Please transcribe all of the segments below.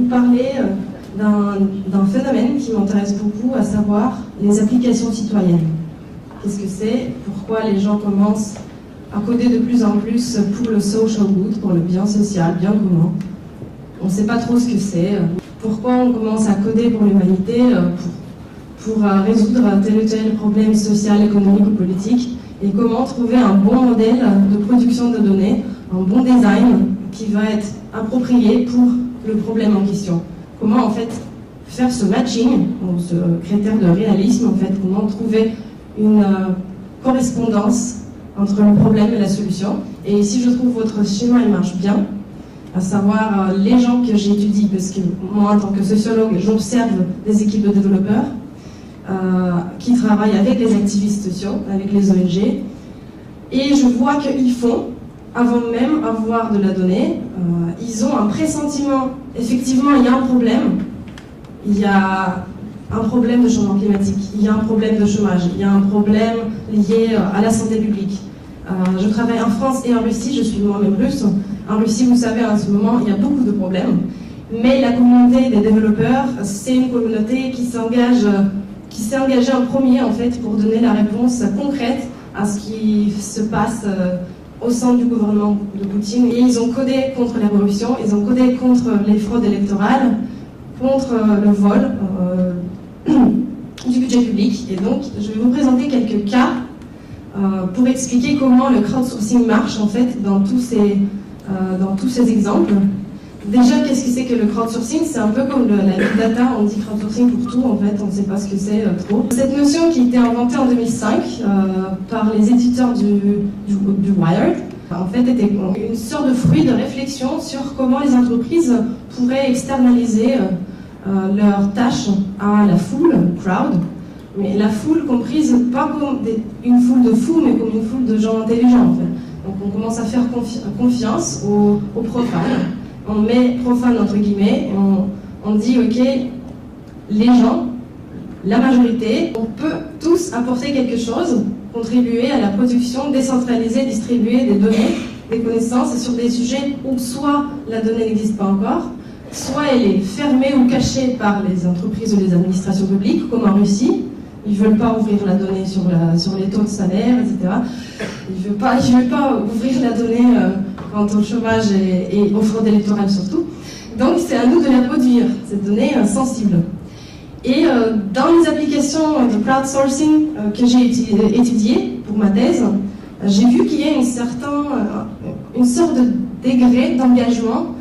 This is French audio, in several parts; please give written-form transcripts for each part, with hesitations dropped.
vous parler d'un phénomène qui m'intéresse beaucoup, à savoir les applications citoyennes. Qu'est-ce que c'est? Pourquoi les gens commencent à coder de plus en plus pour le social good, pour le bien social, bien commun? On ne sait pas trop ce que c'est. Pourquoi on commence à coder pour l'humanité, pour résoudre tel ou tel problème social, économique ou politique, et comment trouver un bon modèle de production de données, un bon design qui va être approprié pour le problème en question. Comment en fait faire ce matching, ce critère de réalisme, en fait, comment trouver une correspondance entre le problème et la solution. Et ici je trouve votre schéma il marche bien, à savoir les gens que j'étudie, parce que moi en tant que sociologue j'observe des équipes de développeurs qui travaillent avec les activistes sociaux, avec les ONG, et je vois qu'ils font, avant même avoir de la donnée, ils ont un pressentiment, effectivement il y a un problème, il y a un problème de changement climatique, il y a un problème de chômage, il y a un problème lié à la santé publique. Je travaille en France et en Russie, je suis moi-même russe. En Russie, vous savez, en ce moment, il y a beaucoup de problèmes, mais la communauté des développeurs, c'est une communauté qui s'est engagée en premier, en fait, pour donner la réponse concrète à ce qui se passe au sein du gouvernement de Poutine. Et ils ont codé contre la corruption, ils ont codé contre les fraudes électorales, contre le vol du budget public. Et donc, je vais vous présenter quelques cas pour expliquer comment le crowdsourcing marche, en fait, dans tous ces exemples. Déjà, qu'est-ce que c'est que le crowdsourcing? C'est un peu comme la big data, on dit crowdsourcing pour tout, en fait, on ne sait pas ce que c'est trop. Cette notion qui a été inventée en 2005 par les éditeurs du Wired, en fait, était une sorte de fruit de réflexion sur comment les entreprises pourraient externaliser leurs tâches à la foule, crowd, mais la foule comprise pas comme une foule de fous, mais comme une foule de gens intelligents, en fait. Donc on commence à faire confiance aux profanes. On met profane entre guillemets, et on dit ok, les gens, la majorité, on peut tous apporter quelque chose, contribuer à la production décentralisée, distribuée des données, des connaissances, et sur des sujets où soit la donnée n'existe pas encore, soit elle est fermée ou cachée par les entreprises ou les administrations publiques, comme en Russie. Ils ne veulent pas ouvrir la donnée sur les taux de salaire, etc. Ils ne veulent pas ouvrir la donnée quant au chômage et aux fraudes électorales surtout. Donc c'est à nous de la produire, cette donnée sensible. Et dans les applications de crowdsourcing que j'ai étudiées pour ma thèse, j'ai vu qu'il y a une sorte de degré d'engagement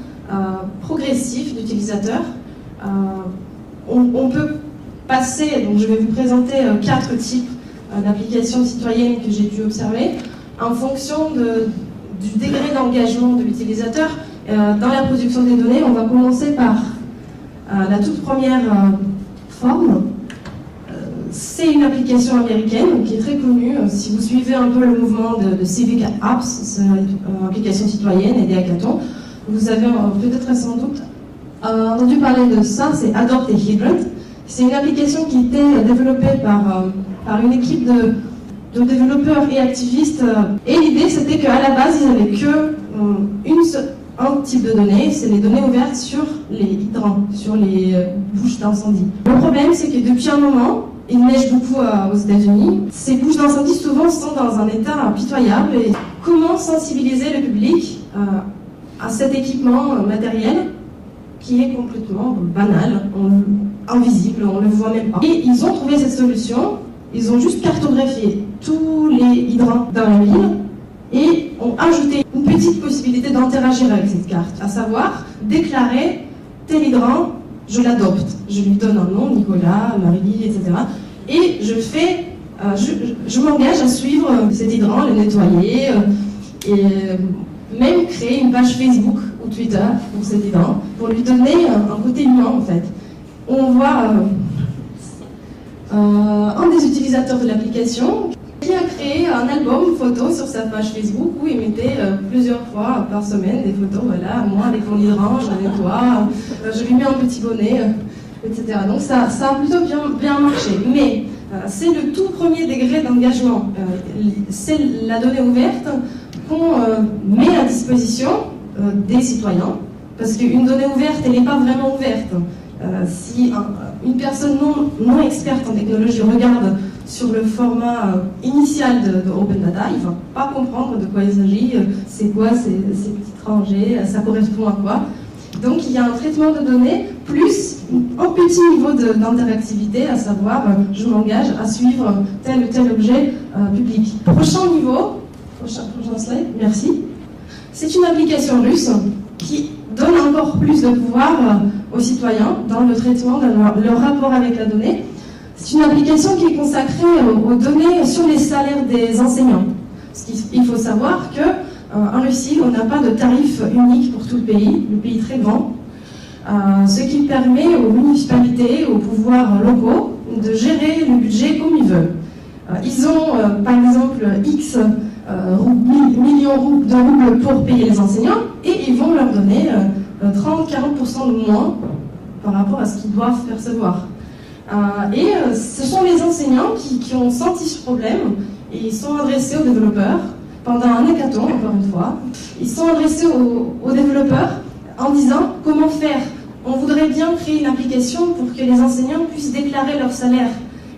progressif d'utilisateurs. On peut passer, donc je vais vous présenter 4 types d'applications citoyennes que j'ai pu observer en fonction du degré d'engagement de l'utilisateur dans la production des données. On va commencer par la toute première forme. C'est une application américaine qui est très connue. Si vous suivez un peu le mouvement de Civic Apps, c'est une application citoyenne et des hackathons, vous avez peut-être sans doute entendu parler de ça, c'est Adopt a Hydrant. C'est une application qui a été développée par une équipe de développeurs et activistes. Et l'idée, c'était qu'à la base, ils n'avaient un type de données, c'est les données ouvertes sur les hydrants, sur les bouches d'incendie. Le problème, c'est que depuis un moment, il neige beaucoup aux États-Unis. Ces bouches d'incendie, souvent, sont dans un état pitoyable. Et comment sensibiliser le public à cet équipement matériel qui est complètement banal, invisible, on ne le voit même pas. Et ils ont trouvé cette solution, ils ont juste cartographié tous les hydrants dans la ville et ont ajouté une petite possibilité d'interagir avec cette carte, à savoir déclarer tel hydrant, je l'adopte. Je lui donne un nom, Nicolas, Marie, etc. Et je m'engage à suivre cet hydrant, le nettoyer, et même créer une page Facebook ou Twitter pour cet hydrant, pour lui donner un côté humain en fait. On voit un des utilisateurs de l'application qui a créé un album photo sur sa page Facebook où il mettait plusieurs fois par semaine des photos, voilà, moi avec mon hydrant, je la nettoie, je lui mets un petit bonnet, etc. Donc ça a plutôt bien marché. Mais c'est le tout premier degré d'engagement. C'est la donnée ouverte qu'on met à disposition des citoyens Parce qu'une donnée ouverte, elle n'est pas vraiment ouverte. Si une personne non experte en technologie regarde sur le format initial de Open Data, il ne va pas comprendre de quoi il s'agit, c'est quoi ces petits rangées, ça correspond à quoi. Donc il y a un traitement de données plus un petit niveau d'interactivité, à savoir je m'engage à suivre tel ou tel objet public. Prochain niveau, prochain slide, merci. C'est une application russe qui donne encore plus de pouvoir aux citoyens dans le traitement de leur rapport avec la donnée. C'est une application qui est consacrée aux données sur les salaires des enseignants. Parce qu'il faut savoir qu'en Russie, on n'a pas de tarif unique pour tout le pays est très grand, ce qui permet aux municipalités, aux pouvoirs locaux, de gérer le budget comme ils veulent. Ils ont, par exemple, X millions de roubles pour payer les enseignants, et ils vont leur donner 30-40% de moins par rapport à ce qu'ils doivent percevoir. Ce sont les enseignants qui ont senti ce problème, et ils sont adressés aux développeurs pendant un hackathon, encore une fois. Ils sont adressés aux développeurs en disant comment faire. On voudrait bien créer une application pour que les enseignants puissent déclarer leur salaire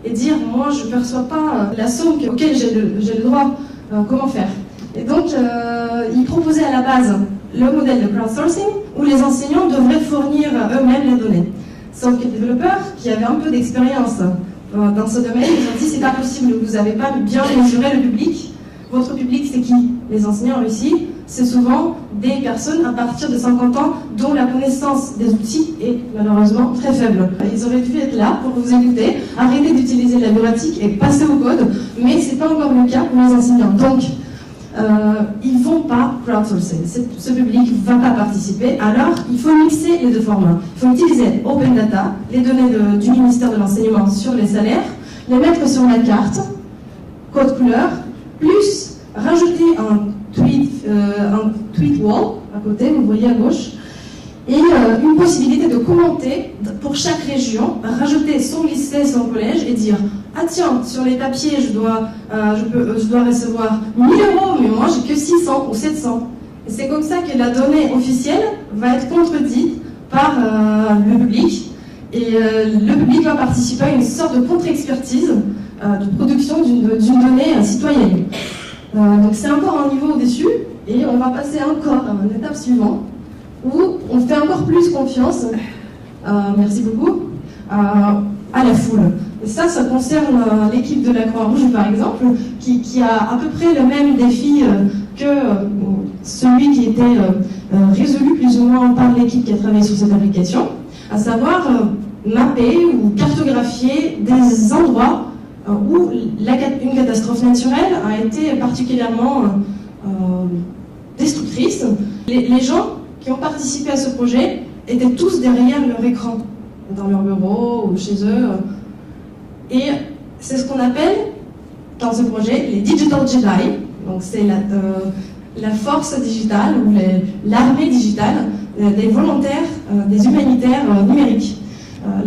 et dire moi je ne perçois pas la somme auquel j'ai le droit, comment faire. Et donc ils proposaient à la base le modèle de crowdsourcing où les enseignants devraient fournir eux-mêmes les données. Sauf que les développeurs qui avaient un peu d'expérience dans ce domaine, ils ont dit c'est pas possible, vous n'avez pas bien mesuré le public. Votre public c'est qui? Les enseignants en Russie, c'est souvent des personnes à partir de 50 ans dont la connaissance des outils est malheureusement très faible. Ils auraient dû être là pour vous écouter, arrêter d'utiliser la bureautique et passer au code, mais ce n'est pas encore le cas pour les enseignants. Donc, ils ne vont pas crowdsourcer. Ce public ne va pas participer, alors il faut mixer les deux formats. Il faut utiliser Open Data, les données du ministère de l'Enseignement sur les salaires, les mettre sur la carte, code couleur, plus rajouter un tweet wall à côté, vous voyez à gauche, et une possibilité de commenter pour chaque région, rajouter son lycée, son collège et dire ah tiens, sur les papiers je dois recevoir 1000 €, mais moi j'ai que 600 ou 700. Et c'est comme ça que la donnée officielle va être contredite par le public, et le public va participer à une sorte de contre-expertise de production d'une donnée citoyenne. Donc c'est encore un niveau au-dessus, et on va passer encore à une étape suivante, où on fait encore plus confiance, merci beaucoup, à la foule. Et ça concerne l'équipe de la Croix-Rouge, par exemple, qui a à peu près le même défi que celui qui était résolu plus ou moins par l'équipe qui a travaillé sur cette application, à savoir mapper ou cartographier des endroits où une catastrophe naturelle a été particulièrement destructrice. Les gens qui ont participé à ce projet étaient tous derrière leur écran, dans leur bureau ou chez eux. Et c'est ce qu'on appelle, dans ce projet, les Digital Jedi. Donc c'est la force digitale ou l'armée digitale des volontaires, des humanitaires numériques.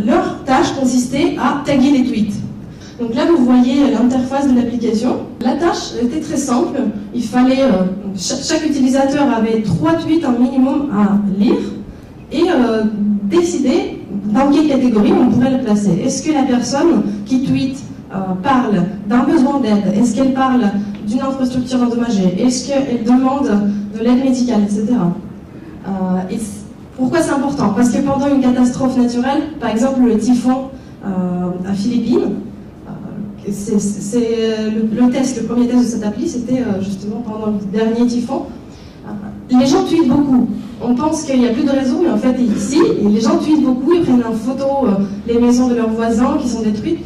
Leur tâche consistait à taguer les tweets. Donc là, vous voyez l'interface de l'application. La tâche était très simple. Il fallait, chaque utilisateur avait 3 tweets en minimum à lire et décider dans quelle catégorie on pourrait le placer. Est-ce que la personne qui tweet parle d'un besoin d'aide? Est-ce qu'elle parle d'une infrastructure endommagée? Est-ce qu'elle demande de l'aide médicale, etc. Et pourquoi c'est important? Parce que pendant une catastrophe naturelle, par exemple le typhon à Philippines, le premier test de cette appli, c'était justement pendant le dernier typhon. Les gens tweetent beaucoup. On pense qu'il n'y a plus de réseau, mais en fait, ici, les gens tweetent beaucoup, ils prennent en photo les maisons de leurs voisins qui sont détruites,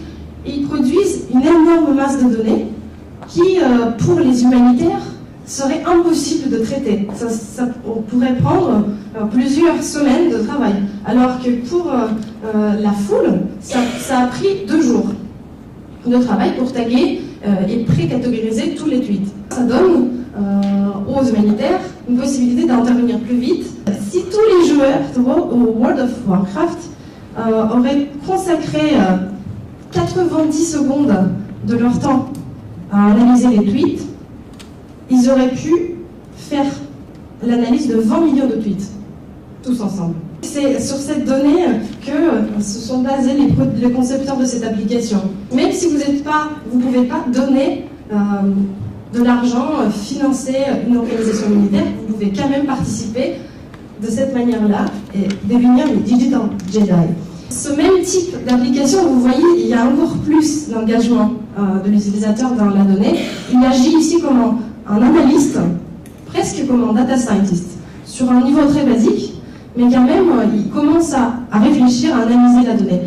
et ils produisent une énorme masse de données qui, pour les humanitaires, serait impossible de traiter. On pourrait prendre plusieurs semaines de travail, alors que pour la foule, ça a pris 2 jours de travail pour taguer et pré-catégoriser tous les tweets. Ça donne aux humanitaires une possibilité d'intervenir plus vite. Si tous les joueurs de World of Warcraft auraient consacré 90 secondes de leur temps à analyser les tweets, ils auraient pu faire l'analyse de 20 millions de tweets. tous ensemble. C'est sur cette donnée que se sont basés les concepteurs de cette application. Même si vous ne pouvez pas donner de l'argent, financer une organisation militaire, vous pouvez quand même participer de cette manière-là et devenir les Digital Jedi. Ce même type d'application, vous voyez, il y a encore plus d'engagement de l'utilisateur dans la donnée. Il agit ici comme un analyste, presque comme un data scientist, sur un niveau très basique, mais quand même, il commence à réfléchir, à analyser la donnée.